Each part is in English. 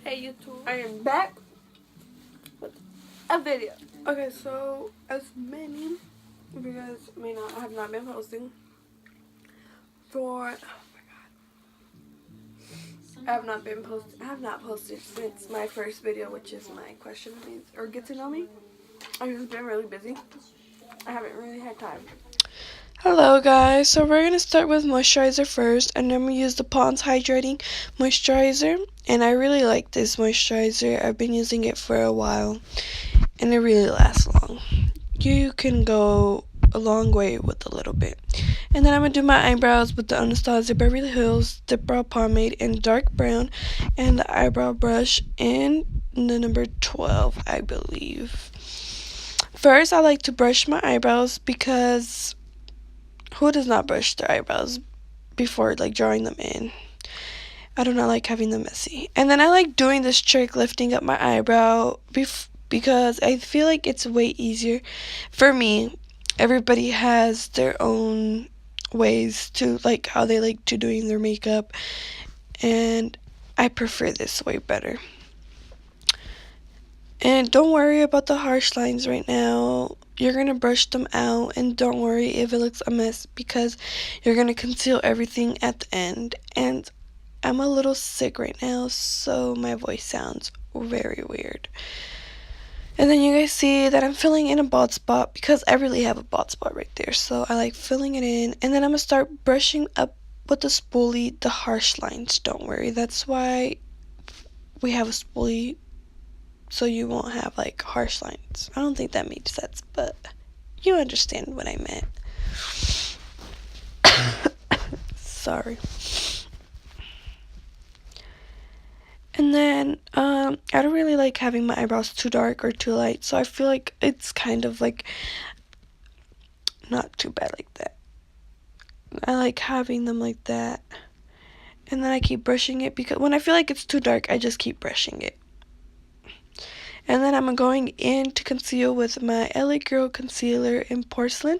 Hey YouTube, I am back with a video. Okay, so as many of you guys may know, I have not been posting for I have not posted since my first video, which is my question or get to know me. I've just been really busy. I haven't really had time. Hello guys, so we're going to start with moisturizer first, and then we use the Pond's Hydrating Moisturizer, and I really like this moisturizer. I've been using it for a while, and it really lasts long. You can go a long way with a little bit. And then I'm going to do my eyebrows with the Anastasia Beverly Hills Dip Brow Pomade in dark brown, and the eyebrow brush in the number 12, I believe. First, I like to brush my eyebrows because who does not brush their eyebrows before drawing them in? I do not like having them messy. And then I like doing this trick, lifting up my eyebrow because I feel like it's way easier for me. Everybody has their own ways to how they like to doing their makeup, and I prefer this way better. And don't worry about the harsh lines right now. You're going to brush them out, and don't worry if it looks a mess because you're going to conceal everything at the end. And I'm a little sick right now, so my voice sounds very weird. And then you guys see that I'm filling in a bald spot because I really have a bald spot right there. So I like filling it in, and then I'm going to start brushing up with the spoolie the harsh lines. Don't worry, that's why we have a spoolie, so you won't have harsh lines. I don't think that made sense, but you understand what I meant. Sorry. And then I don't really like having my eyebrows too dark or too light, so I feel like it's kind of not too bad like that. I like having them like that, and then I keep brushing it because when I feel like it's too dark, I just keep brushing it. And then I'm going in to conceal with my LA Girl concealer in porcelain.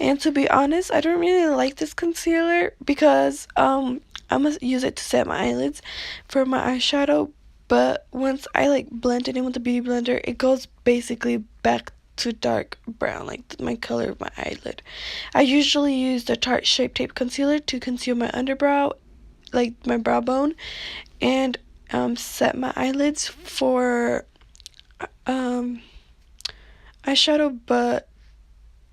And to be honest, I don't really like this concealer because I'm going to use it to set my eyelids for my eyeshadow. But once I blend it in with the beauty blender, it goes basically back to dark brown, like my color of my eyelid. I usually use the Tarte Shape Tape Concealer to conceal my underbrow, like my brow bone, and set my eyelids for eyeshadow, but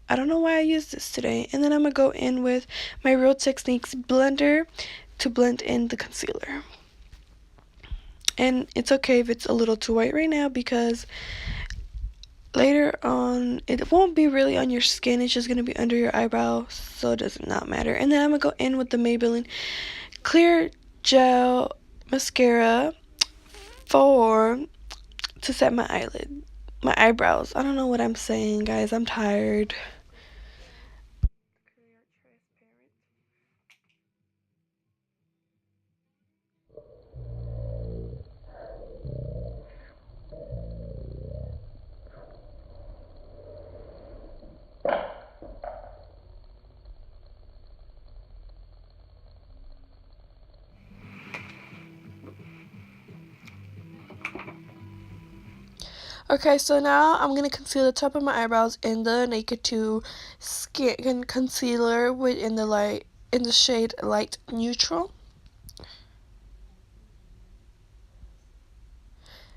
I don't know why I used this today. And then I'm gonna go in with my Real Techniques blender to blend in the concealer. And it's okay if it's a little too white right now because later on it won't be really on your skin, it's just gonna be under your eyebrow, so it does not matter. And then I'm gonna go in with the Maybelline Clear Gel Mascara to set my eyebrows. I don't know what I'm saying, guys. I'm tired. Okay, so now I'm going to conceal the top of my eyebrows in the Naked 2 Skin Concealer in the shade Light Neutral.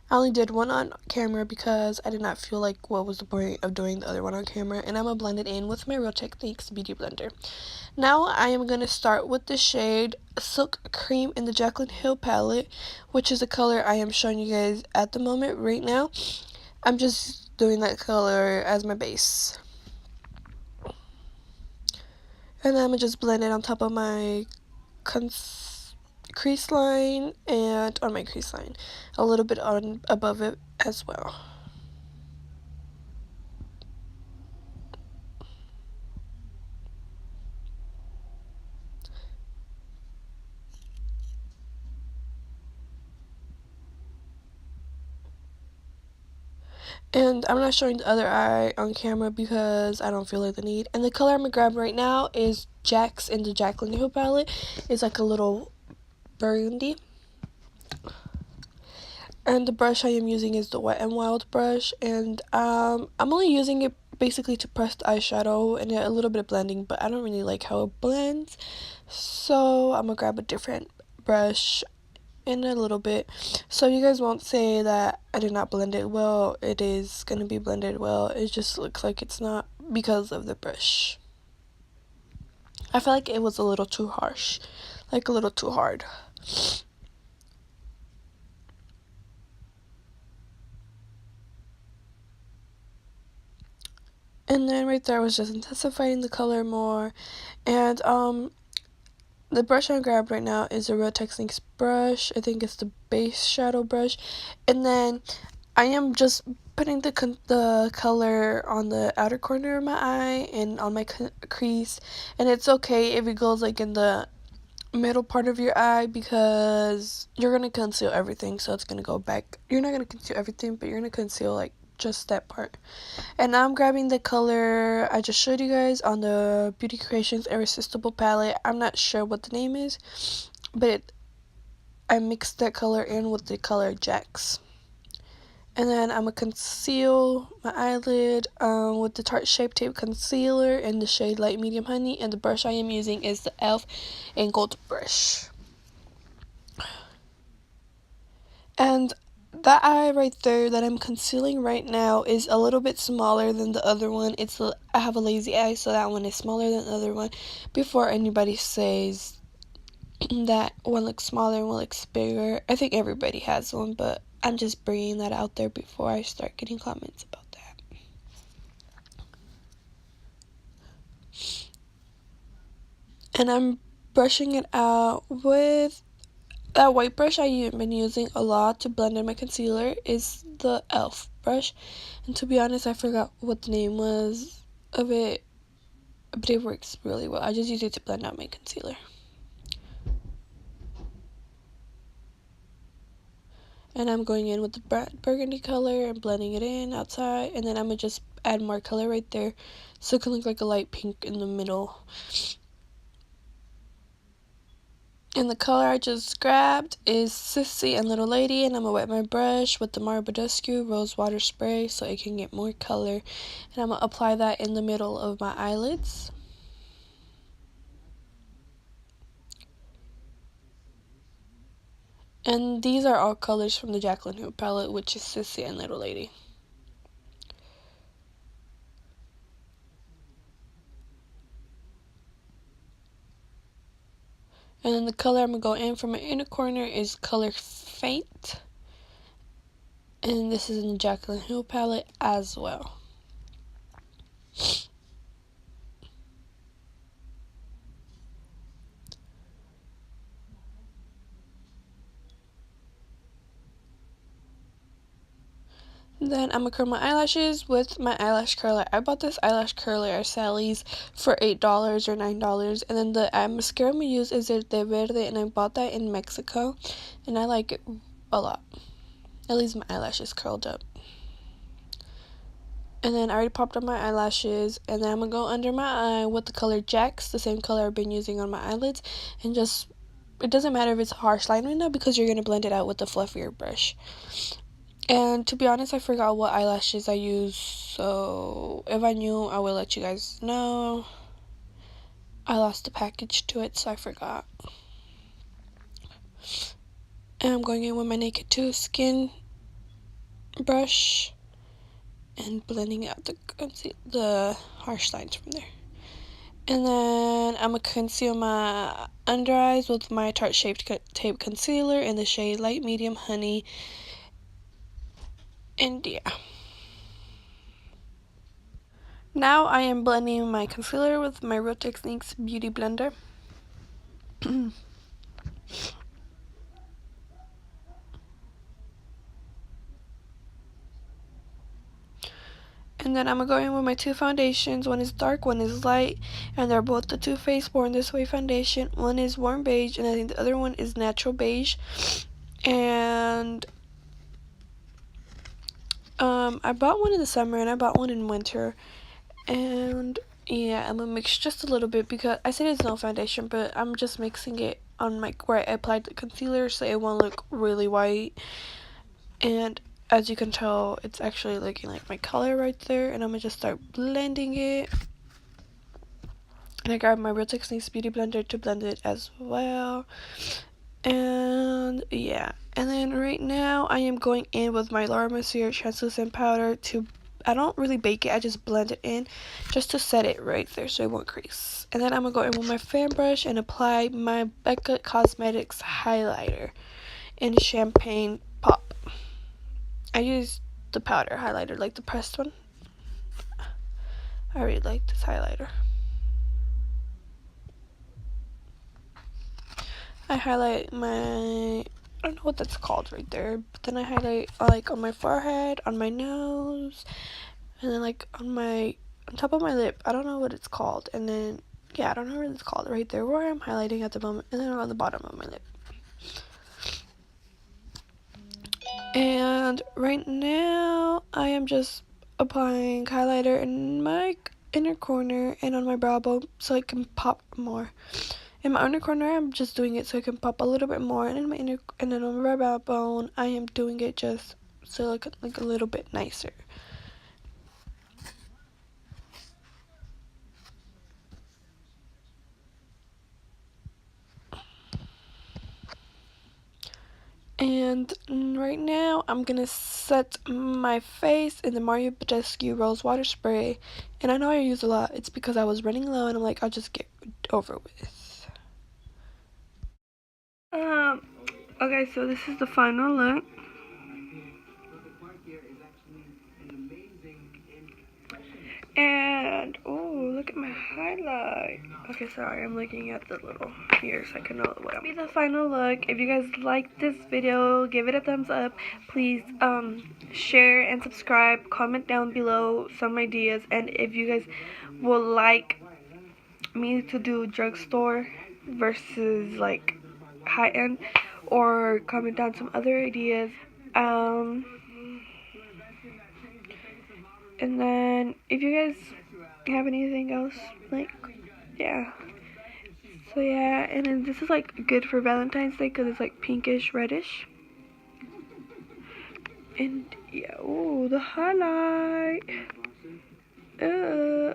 I only did one on camera because I did not feel like what was the point of doing the other one on camera, and I'm going to blend it in with my Real Techniques Beauty Blender. Now I am going to start with the shade Silk Cream in the Jaclyn Hill palette, which is the color I am showing you guys at the moment right now. I'm just doing that color as my base. And then I'm going to just blend it on top of my crease line and on my crease line. A little bit above it as well. And I'm not showing the other eye on camera because I don't feel like the need. And the color I'm going to grab right now is Jax in the Jaclyn Hill palette. It's like a little burgundy. And the brush I am using is the Wet n Wild brush, and I'm only using it basically to press the eyeshadow and a little bit of blending, but I don't really like how it blends, so I'm gonna grab a different brush in a little bit, so you guys won't say that I did not blend it well. It is gonna be blended well, it just looks like it's not because of the brush. I feel like it was a little too harsh, like a little too hard. And then right there I was just intensifying the color more. And the brush I grabbed right now is a Real Techniques brush. I think it's the base shadow brush. And then I am just putting the color on the outer corner of my eye and on my crease. And it's okay if it goes like in the middle part of your eye, because you're going to conceal everything, so it's going to go back. You're not going to conceal everything, but you're going to conceal like just that part. And now I'm grabbing the color I just showed you guys on the Beauty Creations Irresistible palette. I'm not sure what the name is, but I mixed that color in with the color Jax. And then I'm going to conceal my eyelid with the Tarte Shape Tape Concealer in the shade Light Medium Honey. And the brush I am using is the e.l.f. Angled brush. And that eye right there that I'm concealing right now is a little bit smaller than the other one. I have a lazy eye, so that one is smaller than the other one. Before anybody says that one looks smaller and one looks bigger, I think everybody has one, but I'm just bringing that out there before I start getting comments about that. And I'm brushing it out with that white brush I've been using a lot to blend in my concealer is the e.l.f. brush. And to be honest, I forgot what the name was of it, but it works really well. I just use it to blend out my concealer. And I'm going in with the burgundy color and blending it in outside. And then I'm going to just add more color right there so it can look like a light pink in the middle. And the color I just grabbed is Sissy and Little Lady. And I'm going to wet my brush with the Marbodescu Rose Water Spray so it can get more color. And I'm going to apply that in the middle of my eyelids. And these are all colors from the Jaclyn Hill palette, which is Sissy and Little Lady. And then the color I'm going to go in from my inner corner is color Faint. And this is in the Jaclyn Hill palette as well. Then I'm going to curl my eyelashes with my eyelash curler. I bought this eyelash curler at Sally's for $8 or $9. And then the mascara I'm going to use is El De Verde, and I bought that in Mexico. And I like it a lot. It leaves my eyelashes curled up. And then I already popped on my eyelashes. And then I'm going to go under my eye with the color Jax, the same color I've been using on my eyelids. And just, it doesn't matter if it's a harsh line right now because you're going to blend it out with the fluffier brush. And to be honest, I forgot what eyelashes I use, so if I knew, I will let you guys know. I lost the package to it, so I forgot. And I'm going in with my Naked 2 Skin brush and blending out the harsh lines from there. And then I'm going to conceal my under eyes with my Tarte Shape Tape Concealer in the shade Light Medium Honey. And yeah. Now I am blending my concealer with my Real Techniques Beauty Blender. And then I'm going to go in with my two foundations. One is dark, one is light. And they're both the Too Faced Born This Way foundation. One is warm beige, and I think the other one is natural beige. And I bought one in the summer and I bought one in winter. And yeah, I'm gonna mix just a little bit because I said it's no foundation, but I'm just mixing it on where I applied the concealer so it won't look really white. And as you can tell, it's actually looking like my color right there. And I'm gonna just start blending it. And I grabbed my Real Techniques Beauty Blender to blend it as well. And yeah, and then right now I am going in with my Laura Mercier translucent powder to, I don't really bake it, I just blend it in just to set it right there so it won't crease. And then I'm gonna go in with my fan brush and apply my Becca Cosmetics highlighter in Champagne Pop. I use the powder highlighter, like the pressed one. I really like this highlighter. I highlight my, I don't know what that's called right there, but then I highlight like on my forehead, on my nose, and then like on top of my lip. I don't know what it's called. And then yeah, I don't know what it's called right there where I'm highlighting at the moment, and then on the bottom of my lip. And right now I am just applying highlighter in my inner corner and on my brow bone so it can pop more. In my inner corner, I'm just doing it so it can pop a little bit more, and in my inner, and then on my brow bone, I am doing it just so it look a little bit nicer. And right now, I'm gonna set my face in the Mario Badescu Rose Water Spray. And I know I use a lot. It's because I was running low, and I'm like, I'll just get over with. Okay, so this is the final look. And, oh, look at my highlight. Okay, sorry, I'm looking at the little here so I can know what I'm. Be the final look. If you guys like this video, give it a thumbs up. Please, share and subscribe. Comment down below some ideas. And if you guys would like me to do drugstore versus, like, high-end, or comment down some other ideas. And then, if you guys have anything else, like, yeah. So, yeah, and then this is, like, good for Valentine's Day because it's, like, pinkish, reddish. And, yeah, ooh, the highlight. Oh.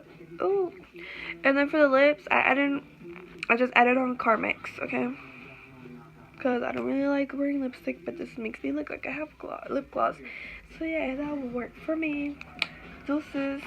And then for the lips, I just added on Carmex, okay? Because I don't really like wearing lipstick, but this makes me look like I have lip gloss. So, yeah, that will work for me. Deuces.